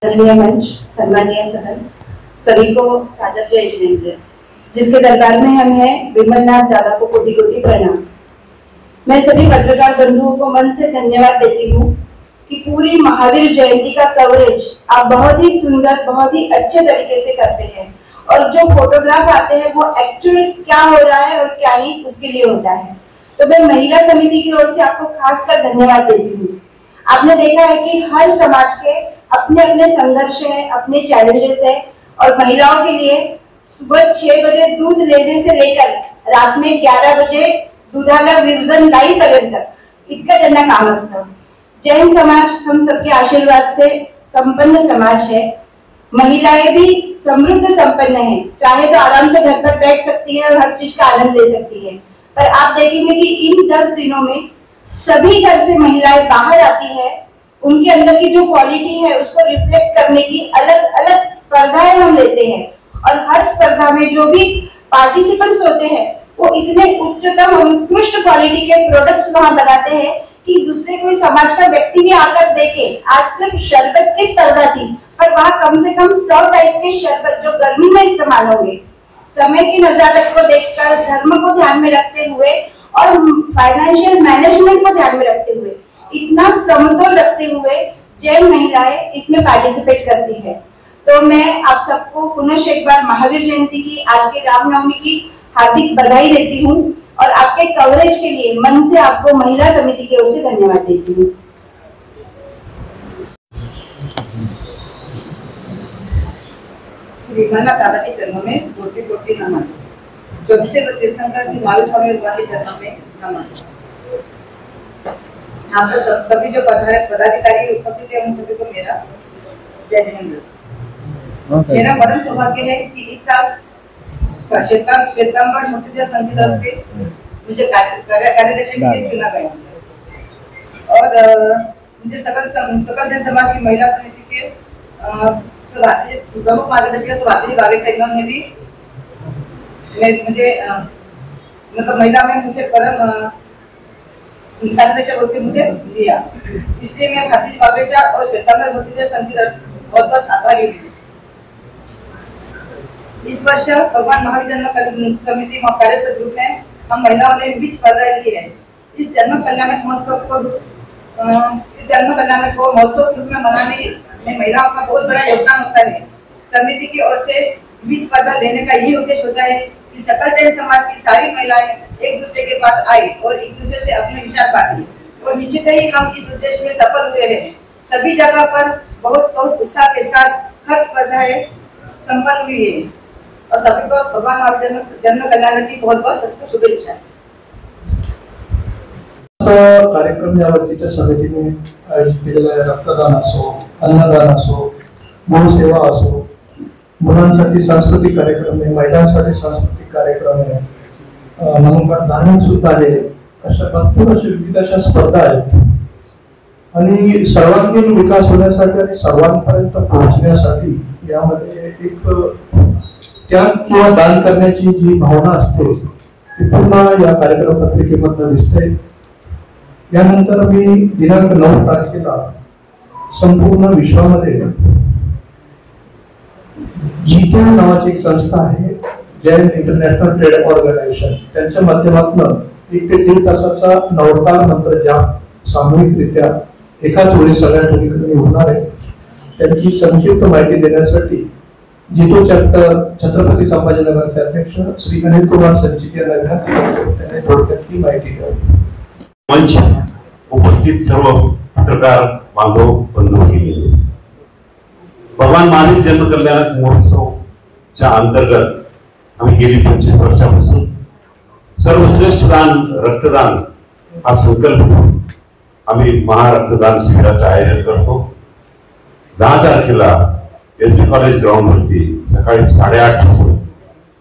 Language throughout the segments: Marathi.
आदरणीय मंच, सम्मानीय सदन, सभी को सादर जय जिनेन्द्र। जिसके दरबार में हम हैं, विमलनाथ दादा को कोटि कोटि प्रणाम। मैं सभी पत्रकार बंधुओं को मन से धन्यवाद देती हूँ कि पूरी महावीर जयंती का कवरेज आप बहुत ही सुंदर, बहुत ही अच्छे तरीके से करते हैं और जो फोटोग्राफ आते हैं वो एक्चुअल क्या हो रहा है और क्या नहीं उसके लिए होता है। तो मैं महिला समिति की ओर से आपको खासकर धन्यवाद देती हूँ। आपने देखा है कि हर समाज के अपने अपने संघर्ष है, अपने चैलेंजेस है और महिलाओं के लिए सुबह 6 बजे दूध लेने से लेकर रात में 11 बजे दुधाला विरजन लाई पर्यंत इतका त्यांना काम असतं। जैन समाज हम सबके आशीर्वाद से संपन्न समाज है। महिलाएं भी समृद्ध संपन्न है, चाहे तो आराम से घर पर बैठ सकती है और हर चीज का आनंद ले सकती है। पर आप देखेंगे कि इन 10 दिनों में सभी घर से महिलाएं बाहर आती है, उनके अंदर की जो क्वालिटी है उसको रिफ्लेक्ट करने की अलग अलग स्पर्धाएं हम लेते हैं और हर स्पर्धा में जो भी पार्टिसिपेंट्स होते हैं वो इतने उच्चतम और उत्कृष्ट क्वालिटी के प्रोडक्ट्स वहां बनाते हैं कि दूसरे कोई समाज का व्यक्ति भी आकर देखे। आज सिर्फ शरबत की स्पर्धा थी पर वहां कम से कम 100 टाइप के शरबत जो गर्मी में इस्तेमाल होंगे, समय की नजाकत को देखकर, धर्म को ध्यान में रखते हुए और फाइनेंशियल मैनेजमेंट को ध्यान में रखते हुए, इतना समतोल रखते हुए जैन महिलाएं इसमें पार्टिसिपेट करती है। तो मैं आप सबको पुनः एक बार महावीर जयंती की, आज के रामनवमी की हार्दिक बधाई देती हूँ और आपके कवरेज के लिए मन से आपको महिला समिति की ओर से धन्यवाद देती हूँ। विमलनाथ दादा के जन्म में कोटि कोटि नमन। 24 तीर्थंकर श्री महावीर स्वामी के जन्म में नमन। यहाँ पर सभी जो पदाधिकारी उपस्थित है उन सभी को मेरा जय जिनेन्द्र। मेरा बड़ा सौभाग्य है कि इस साल श्वेतांबर क्षत्रिय संघ की तरफ से मुझे कार्याध्यक्ष के लिए चुना गया और मुझे सकल जन समाज की महिला समिति के प्रमुख मार्गदर्शिका स्वाति बागेचा इन्होंने भी मुझे मतलब महिला में मुझे परम कार्याध्यक्ष बोल के मुझे दिया। इसलिए मैं भारती बागेचा और श्वेतांबर क्षत्रिय संघ की बहुत बहुत आभारी हूँ। इस वर्ष भगवान महावीर जन्म कमेटी कार्य ग्रुप में हम महिलाओं ने 20 स्पर्धाएं ली है। इस जन्म कल्याणक महोत्सव के रूप में मनाने में महिलाओं का बहुत बड़ा योगदान होता है। समिति की ओर से 20 स्पर्धा लेने का यही उद्देश्य होता है कि सकल जैन समाज की सारी महिलाएं एक दूसरे के पास आए और एक दूसरे से अपने विचार बांटे और निश्चित ही हम इस उद्देश्य में सफल हुए हैं। सभी जगह पर बहुत उत्साह के साथ हर स्पर्धाएं संपन्न हुई है और सभी को भगवान महावीर जन्म कल्याण की बहुत बहुत शुभेच्छा। कार्यक्रम यावर्तीच्या समितीने आयोजित केलेला रक्तदान असो, अन्नदान असो, गोसेवा असो, मुलांसाठी सांस्कृतिक कार्यक्रम आहे, महिलांसाठी सांस्कृतिक कार्यक्रम आहे, मनोकार धार्मिक सुद्धा आहे, अशा भरपूर अशा विविध अशा स्पर्धा आहेत आणि सर्वांगीण विकास होण्यासाठी आणि सर्वांपर्यंत पोहोचण्यासाठी यामध्ये एक त्याग किंवा दान करण्याची जी भावना असते ती पूर्ण या कार्यक्रम पत्रिकेमधून दिसते। यानंतर मी दिनांक 9 तारखेला संपूर्ण विश्वामध्ये जीतो नावाची एक संस्था आहे, जैन इंटरनॅशनल ट्रेड ऑर्गनायझेशन, त्यांच्या माध्यमातून 1 ते 1.5 तासाचा नवरताल मंत्र जाप सामूहिकरित्या एकाच वेळी सगळ्या ठिकाणी होणार आहे। त्यांची संक्षिप्त माहिती देण्यासाठी जीतो चॅप्टर छत्रपती संभाजीनगरचे अध्यक्ष श्री अनिल कुमार संचित यांना विनंती करतो, त्यांनी थोडक्यात माहिती द्यावी। मंच उपस्थित सर्व पत्रकार बांधव बंधू भगिनी, भगवान महावीर जन्म कल्याणक महोत्सवच्या अंतर्गत आम्ही गेली 25 वर्षापासून सर्वश्रेष्ठ दान रक्तदान हा संकल्प आम्ही महारक्तदान शिबिराचं आयोजन करतो। 10 तारखेला एसबी कॉलेज ग्राउंड वरती सकाळी 8:30 पासून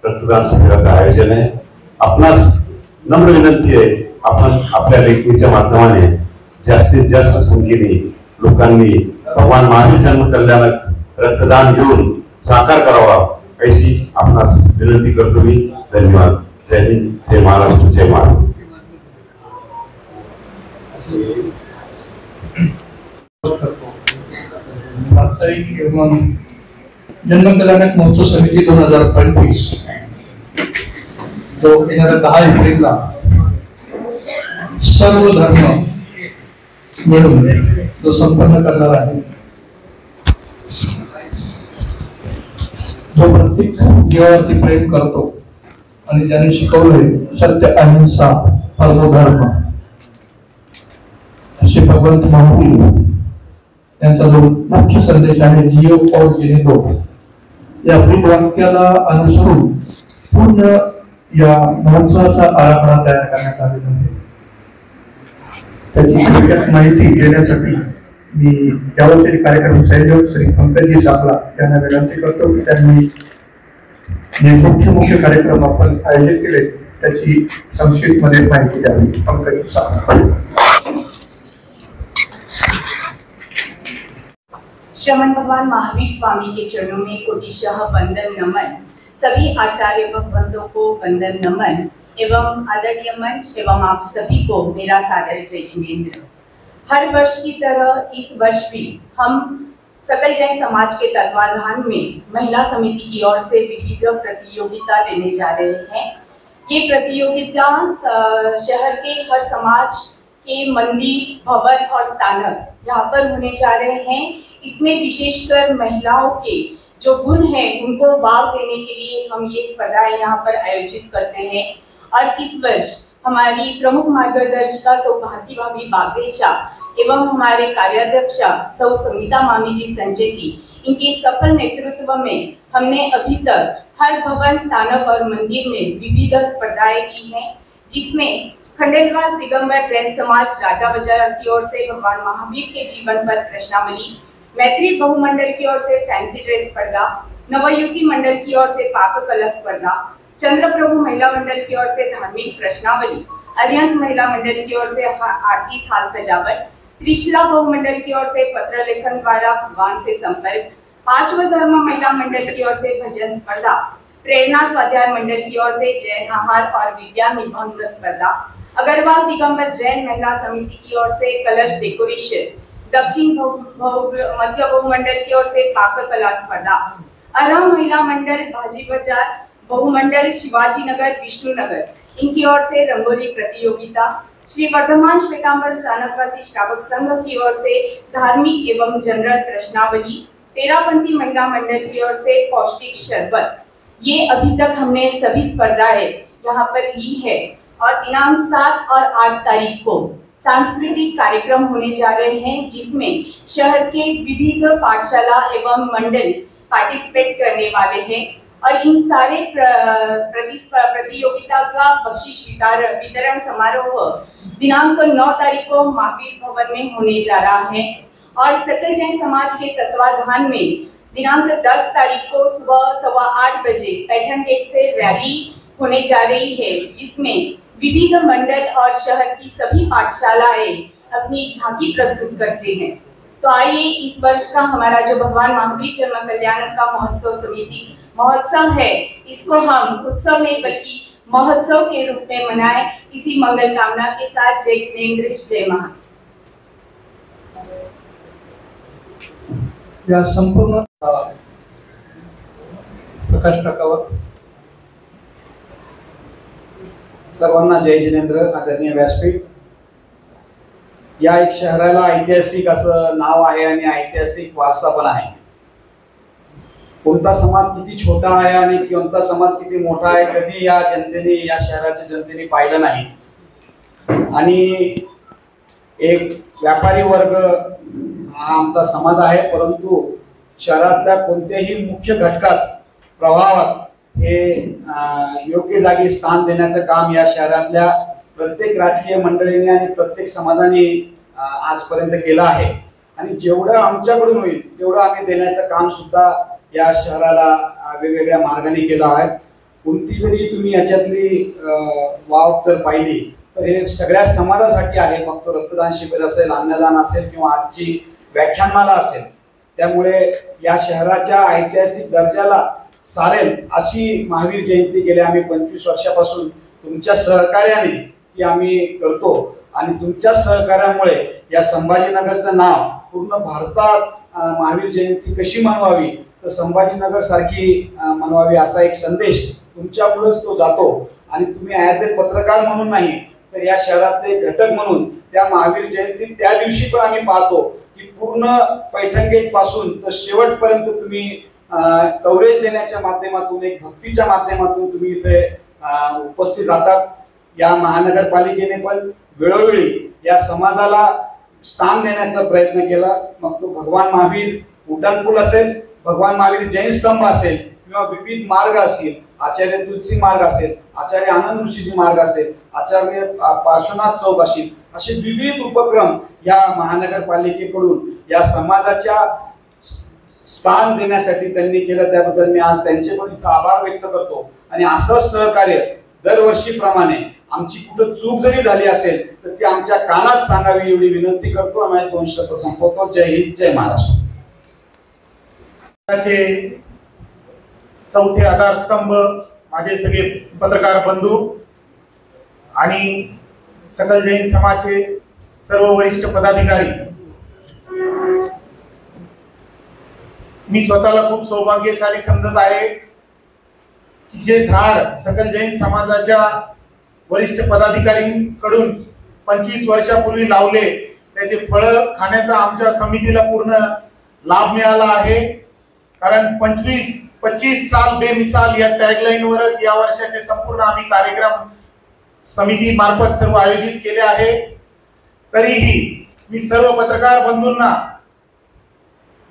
रक्तदान शिबिराचं आयोजन आहे। आपणास नम्र विनंती आहे, आपण आपल्या लेखणीच्या माध्यमाने जास्तीत जास्त संख्येने लोकांनी भगवान महावीर जन्म कल्याणक रक्तदान घेऊन साकार करावा अशी आपणास विनंती करतो मी। धन्यवाद। जय हिंद, जय महाराष्ट्र, जय महाराष्ट्र। तरी मग जन्मकल्याणक महोत्सव समिती 2025 जो येणाऱ्या 10 एप्रिलला सर्व धर्म मिळून जो संपन्न करणार आहे, जो प्रत्येक जीवावरती प्रेम करतो आणि ज्याने शिकवलंय सत्य, अहिंसा, परमो धर्म, असे भगवंत महावीर यांचा जो मुख्य संदेश आहे, जियो और जीने दो, या ब्रीदवाक्याला अनुसरून पूर्ण या महोत्सवाचा आराखडा तयार करण्यात आलेला आहे. त्याची थोडक्यात माहिती देण्यासाठी मी यावर्षी कार्यक्रम संयोजक श्री पंकजी सापला यांना विनंती करतो की त्यांनी जे मुख्य कार्यक्रम आपण आयोजित केले त्याची संक्षिप्त मध्ये माहिती द्यावी. पंकजी सापला. श्रवण भगवान महावीर स्वामी के चरणों में कोटिशः वंदन नमन। सभी आचार्य भगवंतों को वंदन नमन एवं आदरणीय मंच एवं आप सभी को मेरा सादर जय जिनेंद्र। हर वर्ष की तरह इस वर्ष भी हम सकल जैन समाज के तत्वाधान में महिला समिति की ओर से विविध प्रतियोगिता लेने जा रहे हैं। ये प्रतियोगिता शहर के हर समाज के मंदिर, भवन और स्थानक यहाँ पर होने जा रहे हैं। इसमें विशेषकर महिलाओं के जो गुण हैं उनको वाव देने के लिए हम ये स्पर्धाएं यहाँ पर आयोजित करते हैं। और इस वर्ष हमारी प्रमुख मार्गदर्शिका सौ भारती भाभी बागरेचा एवं हमारे कार्याध्यक्षा सौ समिता मामी जी संजेती, इनके सफल नेतृत्व में हमने अभी तक हर भवन, स्थानक और मंदिर में विविध स्पर्धाएं की हैं, जिसमें खंडेलवाल दिगंबर जैन समाज राजा बाजार की ओर से भगवान महावीर के जीवन पर प्रश्नावली, मैत्री बहुमंडल की ओर से फैंसी ड्रेस स्पर्धा, नवयुवती मंडल की ओर से पाक कला स्पर्धा, चंद्र प्रभु महिला मंडल की ओर से धार्मिक प्रश्नावली, अरिहंत महिला मंडल की ओर से आरती थाल सजावट, त्रिशला बहुमंडल की ओर से पत्र लेखन द्वारा भगवान से संपर्क, पार्श्व धर्म महिला मंडल की ओर से भजन स्पर्धा, प्रेरणा स्वाध्याय मंडल की ओर से जैन आहार और विद्या निबंध स्पर्धा, अग्रवाल दिगंबर जैन महिला समिति की ओर से कलश डेकोरेशन, दक्षिण मध्य बहुमंडल की ओर से पाक कला स्पर्धा, अरहम महिला मंडल भाजी बाजार बहुमंडल शिवाजी नगर विष्णुनगर, इनकी ओर से रंगोली प्रतियोगिता, श्री वर्धमान श्वेतांबर स्थानकवासी श्रावक संघ की ओर से धार्मिक एवं जनरल प्रश्नावली, तेरापंथी महिला मंडल की ओर से पौष्टिक शरबत। ये अभी तक हमने सभी स्पर्धाएं यहाँ पर ली है। और दिनांक 7 और 8 तारीख को सांस्कृतिक कार्यक्रम होने जा रहे हैं, जिसमें शहर के विविध पाठशाला एवं मंडल पार्टिसिपेट करने वाले हैं। और इन सारे प्रतियोगिता का बख्शिश वितरण समारोह दिनांक 9 तारीख को महावीर भवन में होने जा रहा है। और सकल जैन समाज के तत्वाधान में दिनांक 10 तारीख को सुबह 8:15 बजे पैठन गेट से रैली होने जा रही है, जिसमें विविध मंडल और शहर की सभी पाठशालाएं अपनी झांकी प्रस्तुत करते हैं। तो आइए इस वर्ष का हमारा जो भगवान महावीर जन्म कल्याण का महोत्सव समिति महोत्सव है, इसको हम उत्सव नहीं बल्कि महोत्सव के रूप में मनाएं। इसी मंगल कामना के साथ जय जिनेंद्र, जय महा। या संपूर्ण प्रकाश टाकावर. सर्वांना जय जिनेंद्र. आदरणीय व्यासपीठ. या एक शहराला ऐतिहासिक असं नाव आहे आणि ऐतिहासिक वारसा पण आहे. कोणता समाज किती छोटा आहे आणि कोणता समाज किती मोठा आहे कधी या जनतेने, या शहराच्या जनतेने पाहिलं नाही. आणि एक व्यापारी वर्ग हा आमचा समाज आहे, परंतु शहरातल्या कोणत्याही मुख्य घटकात, प्रवाहात हे योग्य जागी स्थान देण्याचं काम या शहरातल्या प्रत्येक राजकीय मंडळींनी आणि प्रत्येक समाजाने आजपर्यंत केलं आहे. आणि जेवढं आमच्याकडून होईल तेवढं आम्ही देण्याचं काम सुद्धा या शहराला वेगवेगळ्या मार्गाने केलं आहे. कोणती जरी तुम्ही याच्यातली वाव जर पाहिली तर हे सगळ्या समाजासाठी आहे. फक्त रक्तदान शिबिर असेल, अन्नदान असेल किंवा आजची व्याख्यानमाला असेल. त्यामुळे या शहराच्या ऐतिहासिक दर्जाला सारेल अशी महावीर जयंती गेल्या आम्ही 25 वर्षापासून तुमच्या सहकार्याने ती आम्ही करतो. आणि तुमच्या सहकार्यामुळे या संभाजीनगरचं नाव पूर्ण भारतात महावीर जयंती कशी मनवावी तर संभाजीनगर सारखी मनवावी असा एक संदेश तुमच्यामुळेच तो जातो। आणि तुम्ही ॲज ए पत्रकार म्हणून नाही तर या शहरातले घटक म्हणून त्या महावीर जयंती त्या दिवशी पण आम्ही पाहतो की पूर्ण पैठण गेट पासून तर शेवटपर्यंत तुम्ही कव्हरेज देण्याच्या माध्यमातून एक भक्तीच्या माध्यमातून तुम्ही इथे उपस्थित राहतात। या महानगरपालिकेने पण वेळोवेळी या समाजाला स्थान देण्याचा प्रयत्न केला, मग तो भगवान महावीर उड्डाणपूल असेल, भगवान महावीर जैन स्तंभ असेल किंवा विविध मार्ग असतील, आचार्य तुलसी मार्ग असेल, आचार्य आनंद ऋषीजी मार्ग असेल, आचार्य पार्श्वनाथ चौक असेल, असे विविध उपक्रम या महानगरपालिकेकडून या समाजाच्या स्थान देण्यासाठी त्यांनी केलं। त्याबद्दल मी आज त्यांचे पण इथं आभार व्यक्त करतो। आणि असंच सहकार्य दरवर्षीप्रमाणे आमची कुठं चूक जरी झाली असेल तर ती आमच्या कानात सांगावी एवढी विनंती करतो। आम्ही 2 शब्द संपवतो। जय हिंद, जय महाराष्ट्र। चौथे आधारस्तंभ माझे सगळे पत्रकार बंधू आणि सकल जैन समाजचे सर्व वरिष्ठ पदाधिकारी, मी स्वतःला खूप सौभाग्यशाली समजत आहे की जे झाड सकल जैन समाजाच्या वरिष्ठ पदाधिकाऱ्यांकडून 25 वर्षापूर्वी लावले त्याचे फळं खाण्याचा आमच्या समितीला पूर्ण लाभ मिळाला आहे। कारण 25 साल बेमिसाल या टॅगलाईन वरच या वर्षाचे संपूर्ण आम्ही कार्यक्रम समिती मार्फत सर्व आयोजित केले आहे। तरीही मी सर्व पत्रकार बंधूंना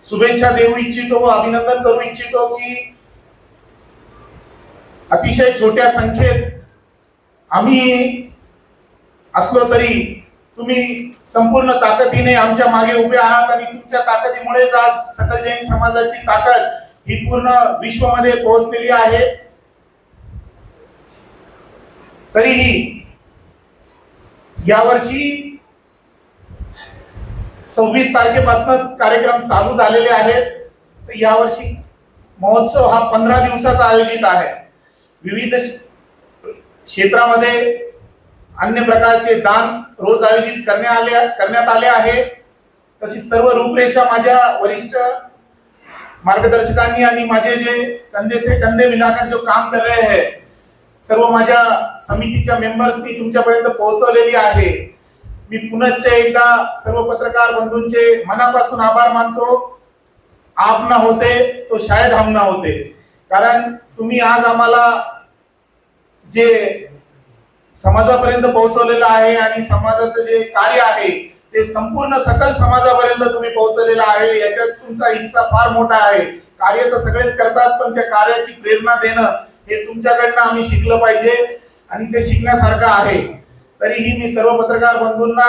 शुभेच्छा देऊ इच्छितो, अभिनंदन करू इच्छितो की अतिशय छोट्या संख्येत आम्ही असलो तरी तुम्ही संपूर्ण ताकदीने आमच्या मागे उभे आहात आणि तुमच्या ताकदीमुळेच आज सकल जैन समाजाची ताकद ही पूर्ण विश्वामध्ये पोहोचलेली आहे। तरीही यावर्षी 26 तारखेपासूनच कार्यक्रम चालू झालेले आहेत। तर यावर्षी महोत्सव हा 15 दिवसाचा आयोजित आहे। विविध क्षेत्रामध्ये अन्य प्रकारचे दान रोज आयोजित करण्यात आले आहे। तशी सर्व रूपरेषा माझ्या वरिष्ठ मार्गदर्शकांनी आणि माझे जे कंधे से कंधे मिलाकर जो काम कर रहे हैं सर्व माझ्या समितीच्या मेंबर्सनी तुमच्यापर्यंत पोहोचवलेली आहे। मी पुनश्च एकदा सर्व पत्रकार बंधूंचे मनापासून आभार मानतो। आप ना होते तो शायद हम ना होते, कारण तुम्ही आज आम्हाला जे समाजापर्यंत पोहोचवलेलं आहे आणि समाजाचं जे कार्य आहे ते संपूर्ण सकल समाजापर्यंत तुम्ही पोहोचवलेलं आहे, याच्यात तुमचा हिस्सा फार मोठा आहे। कार्य तर सगळेच करतात पण त्या कार्याची प्रेरणा देणं हे तुमच्याकडनं आम्ही शिकलं पाहिजे आणि ते शिकण्यासारखं आहे। तरीही मी सर्व पत्रकार बंधूंना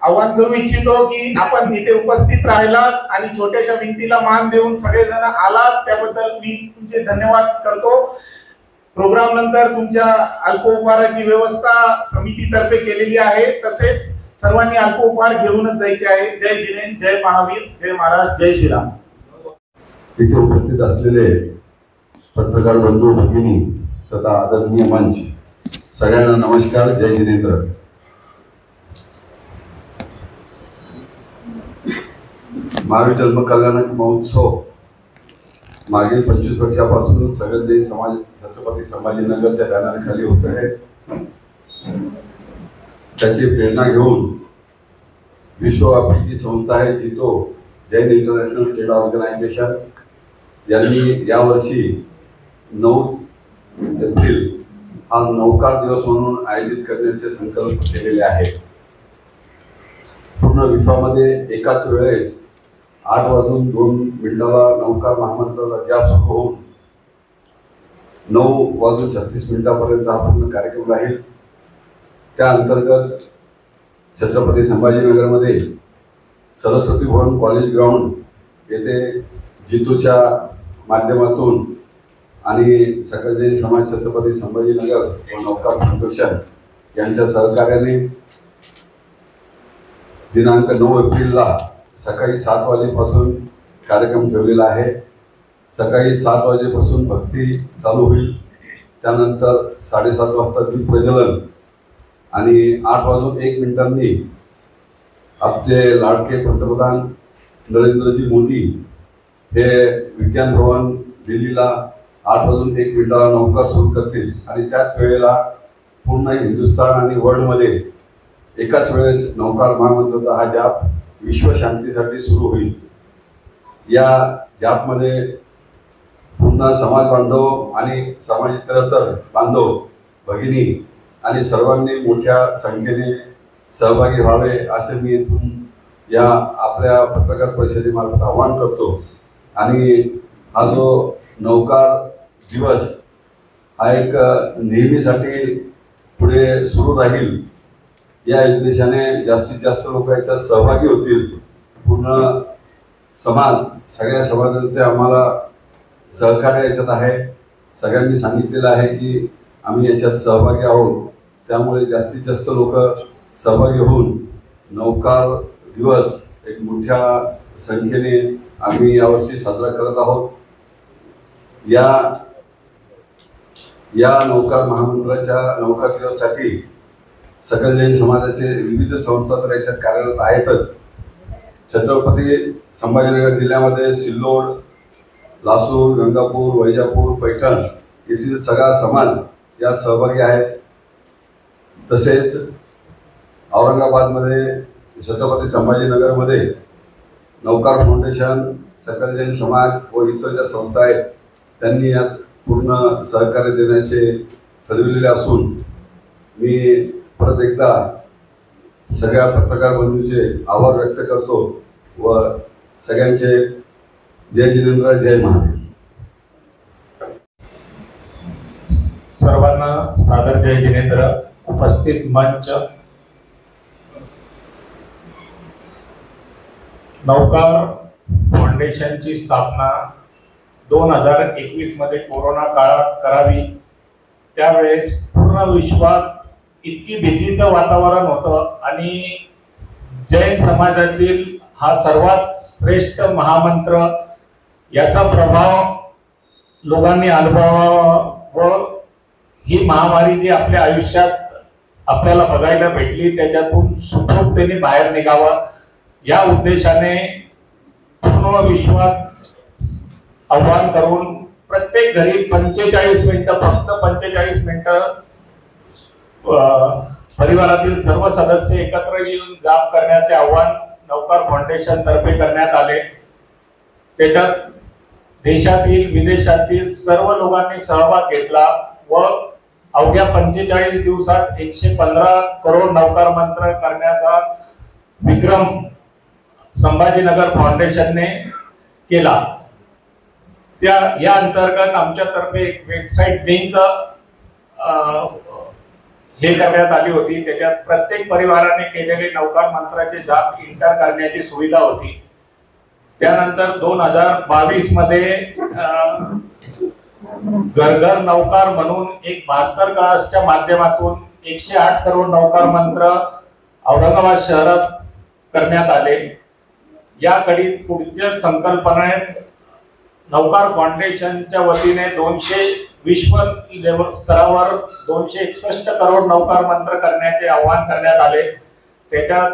आवाहन करू इच्छितो की आपण इथे उपस्थित राहिलात आणि छोट्याशा भिंतीला मान देऊन सगळेजण आलात, त्याबद्दल मी तुमचे धन्यवाद करतो। प्रोग्राम नंतर तुमच्या अल्पोपहाराची व्यवस्था समितीतर्फे केलेली आहे, तसेच सर्वांनी अल्पोपहार घेऊनच जायचे आहे। जय जिनेंद्र, जय महावीर, जय महाराज, जय श्रीराम। इथे उपस्थित असलेले पत्रकार बंधू भगिनी तथा आदरणीय मंच, सगळ्यांना नमस्कार, जय जिनेंद्र। महावीर जन्म कल्याण महोत्सव मागील 25 वर्षापासून सकल जैन समाज छत्रपती संभाजीनगरच्या बॅनरखाली होत आहे। त्याची प्रेरणा घेऊन विश्वव्यापी जी संस्था आहे जितो जैन इंटरनॅशनल ट्रेड ऑर्गनायझेशन यांनी यावर्षी 9 एप्रिल हा नौकार दिवस म्हणून आयोजित करण्याचे संकल्प केलेले आहे। पूर्ण विश्वामध्ये एकाच वेळेस 8:02 नौकार महामंत्राचा जाप सुरू होऊन 9:36 हा पूर्ण कार्यक्रम राहील। त्या अंतर्गत छत्रपती संभाजीनगरमध्ये सरस्वती भवन कॉलेज ग्राउंड येथे जितूच्या माध्यमातून आणि सकल जैन समाज छत्रपती संभाजीनगर व नौकार फाउंडेशन यांच्या सहकार्याने दिनांक 9 एप्रिलला सकाळी 7 वाजेपासून कार्यक्रम ठेवलेला आहे। सकाळी 7 वाजेपासून भक्ती चालू होईल, त्यानंतर 7:30 वाजता दीप प्रज्वलन आणि 8:01 आपले लाडके पंतप्रधान नरेंद्रजी मोदी हे विज्ञान भवन दिल्लीला 8:01 नौका सुरू करतील आणि त्याच वेळेला पूर्ण हिंदुस्थान आणि वर्ल्डमध्ये एकाच वेळेस नौकार महामंत्राचा हा जाप विश्वशांतीसाठी सुरू होईल। या जापमध्ये पूर्ण समाज बांधव आणि समाजेतर बांधव भगिनी आणि सर्वांनी मोठ्या संख्येने सहभागी व्हावे असे मी इथून या आपल्या पत्रकार परिषदेमार्फत आवाहन करतो। आणि हा जो नौकार दिवस हा एक नेहमीसाठी पुढे सुरू राहील या उद्देशाने जास्तीत जास्त लोक याच्यात सहभागी होतील। पूर्ण समाज सगळ्या समाजाचे आम्हाला सहकार्य याच्यात आहे। सगळ्यांनी सांगितलेलं आहे की आम्ही याच्यात सहभागी आहोत, त्यामुळे जास्तीत जास्त लोक सहभागी होऊन नौकार दिवस एक मोठ्या संख्येने आम्ही यावर्षी साजरा करत आहोत। या नौकार महामंत्राच्या नौकार दिवसासाठी सकल जैन समाजाचे विविध संस्था तर याच्यात कार्यरत आहेतच। छत्रपती संभाजीनगर जिल्ह्यामध्ये सिल्लोड, लासूर, गंगापूर, वैजापूर, पैठण येथील सगळा समाज या सहभागी आहेत। तसेच औरंगाबादमध्ये छत्रपती संभाजीनगरमध्ये नौकार फाउंडेशन, सकल जैन समाज व इतर ज्या संस्था आहेत त्यांनी यात पूर्ण सहकार्य देण्याचे ठरविलेले असून मी परत एकदा सगळ्या पत्रकार बंधूंचे आभार व्यक्त करतो व सगळ्यांचे जय जिनेंद्र, जय महादेव। सर्वांना सादर जय जिनेंद्र। उपस्थित मंच, नौकार फाउंडेशनची स्थापना 2021 मध्ये कोरोना काळात करावी। त्यावेळेस पूर्ण विश्वात इतकी भीतीचं वातावरण होतं आणि जैन समाजातील हा सर्वात श्रेष्ठ महामंत्र याचा प्रभाव लोकांनी अनुभवावा व ही महामारी जी आपल्या आयुष्यात आपल्याला बघायला भेटली त्याच्यातून सुखरूपतेने बाहेर निघावा या उद्देशाने पूर्ण विश्वात आव्हान करून प्रत्येक घरी 45 मिनिटं, फक्त 45 मिनिटं परिवारातील सर्व सदस्य एकत्र येऊन जाप करण्याचे आव्हान नौकार फाउंडेशन तर्फे करण्यात आले। त्याच्यात देशातील विदेशातील सर्व लोकांनी सहभाग घेतला व अवघ्या 45 दिवसात 115 करोड नौकार मंत्र करण्याचा विक्रम संभाजीनगर फाउंडेशनने केला। या अंतर्गत आमच्यातर्फे एक वेबसाईट लिंक हे करण्यात आली होती। त्याच्यात प्रत्येक परिवाराने केलेले नौकार मंत्राचे जाप इंटर करण्याची सुविधा होती। त्यानंतर 2022 मध्ये घर घर नौकार म्हणून एक 72 क्लासच्या माध्यमातून 108 करोड नौकार मंत्र औरंगाबाद शहरात करण्यात आले। याकडे पुढच्या संकल्पनेत नौकार फाउंडेशनच्या वतीने 200 विश्व लेवल स्तरावर 261 करोड नौकार मंत्र करण्याचे आवाहन करण्यात आले। त्याच्यात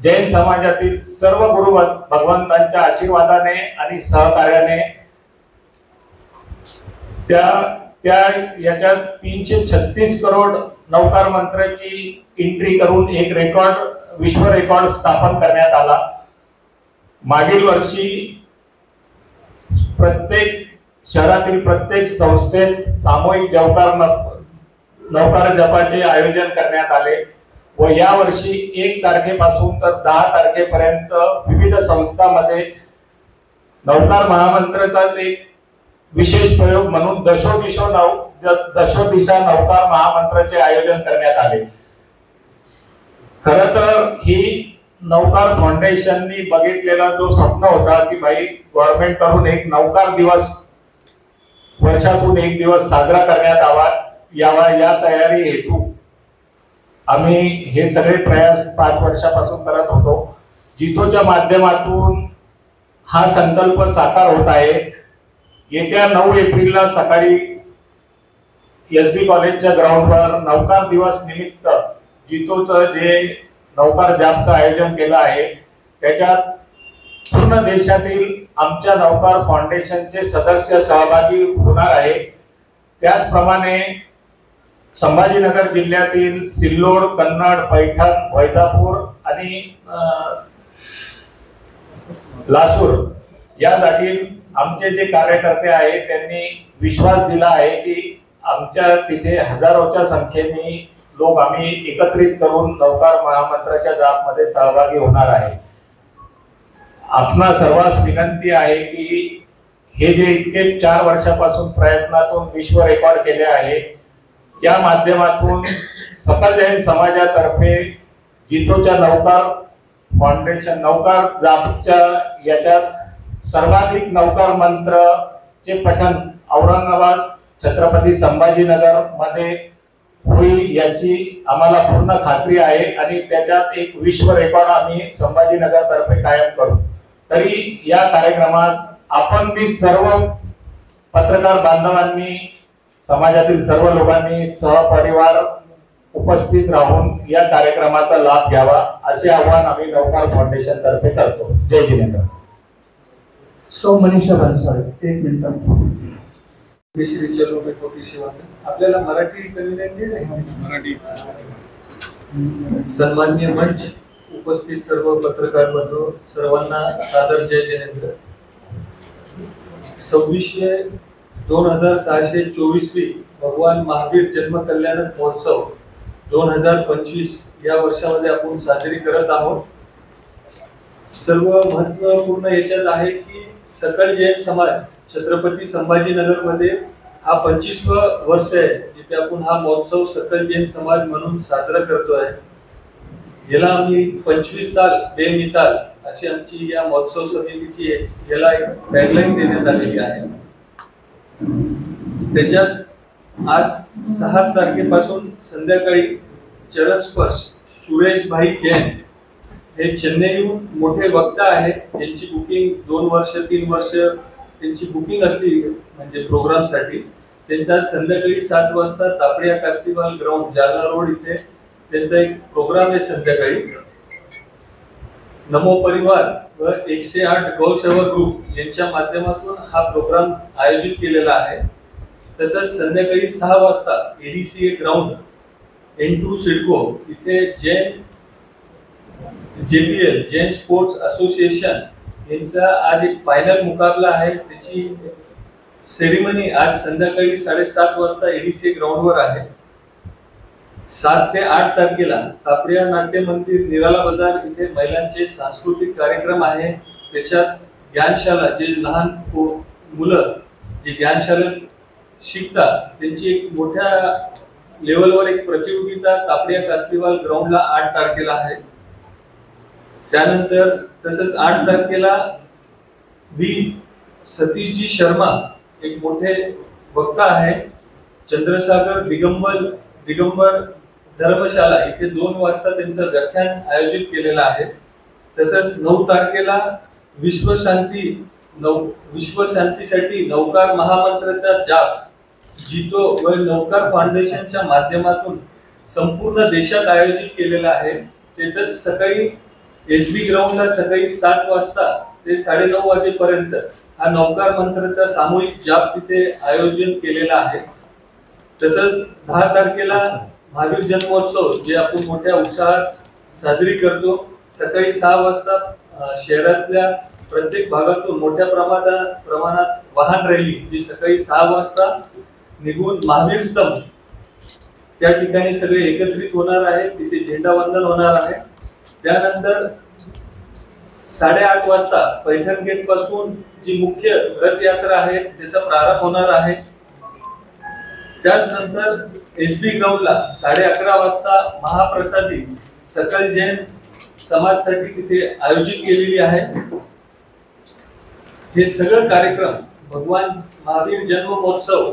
जैन समाजातील सर्व गुरु भगवंतांच्या आशीर्वादाने आणि सहकार्याने याच्यात 336 करोड नौकार मंत्राची एंट्री करून एक विश्व रेकॉर्ड स्थापन करण्यात आला। मागील वर्षी प्रत्येक शहरातील प्रत्येक संस्थेत सामूहिक नौकार जपाचे आयोजन करण्यात आले व या वर्षी 1 तारखेपासून तर 10 तारखेपर्यंत विविध संस्थांमध्ये नौकार महामंत्राचाच एक विशेष प्रयोग म्हणून दशोदिशा नौकार महामंत्राचे आयोजन करण्यात आले। खरं तर ही नौकार फाउंडेशननी बघितलेला जो स्वप्न होता की भाई गव्हर्नमेंट कडून एक नौकार दिवस वर्षातून एक दिवस साजरा करण्यात यावा या तयारी हेतू आम्ही हे सगळे प्रयास 5 वर्षापासून करत होतो। जितोच्या माध्यमातून हा संकल्प साकार होत आहे। येत्या 9 एप्रिलला सकाळी एसबी कॉलेजच्या ग्राउंडवर नौकार दिवस निमित्त जितोचं जे नौकार जापचं आयोजन केलं आहे. त्याच्यात पूर्ण देशातील आमच्या नौकार फाउंडेशनचे सदस्य सहभागी होणार आहे. त्याचप्रमाणे संभाजीनगर जिल्ह्यातील सिल्लोड, कन्नड, पैठण, वैजापूर आणि लासूर या जागी आमचे जे कार्यकर्ते आहेत त्यांनी विश्वास दिला आहे की आमच्या तिथे हजारोच्या संख्येने लोक आम्ही एकत्रित करून नौकार महामंत्राच्या जापमध्ये सहभागी होणार आहे. आपणा सर्वांस विनंती आहे की हे जे इतके 4 वर्षापासून प्रयत्नातून विश्व रेकॉर्ड केले आहे, या माध्यमातून सकल जैन समाजातर्फे जितोच्या नौकार फाउंडेशन नौकार जापच्या याच्यात सर्वाधिक नौकार मंत्रचे पठण औरंगाबाद, छत्रपती संभाजीनगर मध्ये होईल याची आम्हाला पूर्ण खात्री आहे आणि त्याच्यात एक विश्व रेकॉर्ड आम्ही संभाजीनगर तर्फे कायम करू. तरी या कार्यक्रमात आपण मी सर्व पत्रकार बांधवांनी, समाजातील सर्व लोकांनी सहपरिवार उपस्थित राहून या कार्यक्रमाचा लाभ घ्यावा असे आवाहन आम्ही नौकार फाउंडेशन तर्फे करतो. जय जिनेंद्र. सौ मनीषा भन्साळे 1 मिनिट. श्री चलो में कोटी सेवा. आपल्याला मराठी कन्व्हिनियंट आहे. मराठी. सन्माननीय मंच, उपस्थित सर्व पत्रकार बंधू, सर्वांना सादर जय जिनेंद्र. 26/2624 भगवान महावीर जन्म कल्याण महोत्सव 2025 या वर्षामध्ये आपण साजरी करत आहोत. सर्व महत्वपूर्ण याच्यात आहे की सकल जैन समाज छत्रपती संभाजीनगर मध्ये हा 25वा वर्ष आहे जिथे आपण हा महोत्सव सकल जैन समाज म्हणून साजरा करतोय. याला आम्ही 25 साल बेमिसाल अशी आमची या महोत्सव समितीची याला एक टॅगलाईन देण्यात आलेली आहे. त्याच्यात आज 6 तारखेपासून संध्याकाळी चरण स्पर्श सुरेश भाई जैन हे चेन्नईहून मोठे वक्ता आहेत, त्यांची बुकिंग 2 वर्ष 3 वर्ष त्यांची बुकिंग असते म्हणजे प्रोग्रामसाठी. त्यांचा संध्याकाळी 7 वाजता तापडिया कास्तीवाल ग्राउंड जालना रोड इथे त्यांचा एक प्रोग्राम आहे संध्याकाळी. नमो परिवार व 108 गौसेवा ग्रुप यांच्या माध्यमातून हा प्रोग्राम आयोजित केलेला आहे. तसंच संध्याकाळी 6 वाजता एडीसीए ग्राउंड N2 सिडको इथे Jain JPL Jain sports association यांचा आज एक फायनल मुकाबला आहे. त्याची सेरेमनी आज संध्याकाळी 7:30 वाजता एडीसीए ग्राउंडवर आहे. 7 ते 8 तारखेला तापडिया नाट्य मंदिर निराला बाजार इथे महिलांचे सांस्कृतिक कार्यक्रम आहे. त्याच्यात ज्ञानशाला जे लहान मुलं जे ज्ञानशाळेत शिकतात त्यांची एक मोठ्या लेवलवर एक प्रतियोगिता तापडिया कास्तीवाल ग्राउंडला 8 तारखेला आहे. त्यानंतर तसंच 8 तारखेला व्ही सतीशजी शर्मा एक मोठे वक्ता आहे, चंद्रसागर दिगंबर धर्मशाला इथे 2 वाजता त्यांचं व्याख्यान आयोजित केलेलं आहे. तसंच 9 तारखेला विश्वशांतीसाठी नौकार महामंत्राचा जाप जितो व नौकार फाउंडेशनच्या माध्यमातून संपूर्ण देशात आयोजित केलेला आहे. त्याच्यात सकाळी SB ग्राउंडला सकाळी 7 वाजता ते 9:30 वाजेपर्यंत हा नौकार मंत्राचा सामूहिक जाप तिथे आयोजन केलेला आहे. तसंच 10 तारखेला महावीर जन्मोत्सव जे आपण मोठ्या उत्साहात साजरी करतो. सकाळी 6 वाजता शहरातल्या प्रत्येक भागातून मोठ्या प्रमाणात वाहन रॅली जी सकाळी 6 वाजता निघून महावीर स्तंभ त्या ठिकाणी सगळे एकत्रित होणार आहे. तिथे झेंडावंदन होणार आहे. त्यानंतर 8:30 वाजता पैठण गेट पासून जी मुख्य रथयात्रा आहे त्याचा प्रारंभ होणार आहे. त्यानंतर SB ग्राउंडला 11:30 वाजता महाप्रसादी सकल जैन समाजासाठी तिथे आयोजित केलेली आहे. हे सगळं कार्यक्रम भगवान महावीर जन्म महोत्सव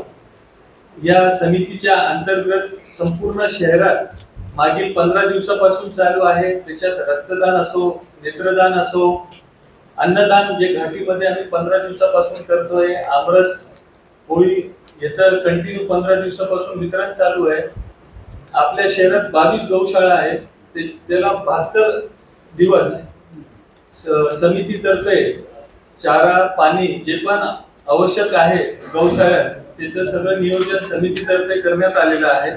या समितीच्या अंतर्गत संपूर्ण शहरात मागील 15 दिवसापासून चालू आहे. त्याच्यात रक्तदान असो, नेत्रदान असो, अन्नदान जे घाटीमध्ये आम्ही 15 दिवसापासून करतोय, आमरस पोळी याचं कंटिन्यू 15 दिवसापासून वितरण चालू आहे. आपल्या शहरात 22 गौशाळा आहेत. त्याला 72 दिवस समितीतर्फे चारा पाणी जे पण आवश्यक आहे गौशाळ्यात त्याचं सगळं नियोजन समितीतर्फे करण्यात आलेलं आहे।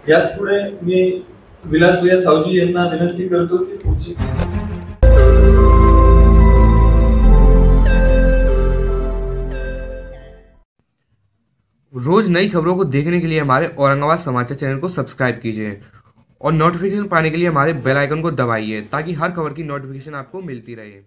याच पुढे मी विलासभैया सावजी यांना विनंती करतो की पुढची रोज नई खबरों को देखने के लिए हमारे औरंगाबाद समाचार चैनल को सब्सक्राइब कीजिए और नोटिफिकेशन पाने के लिए हमारे बेल आइकन को दबाइए ताकि हर खबर की नोटिफिकेशन आपको मिलती रहे।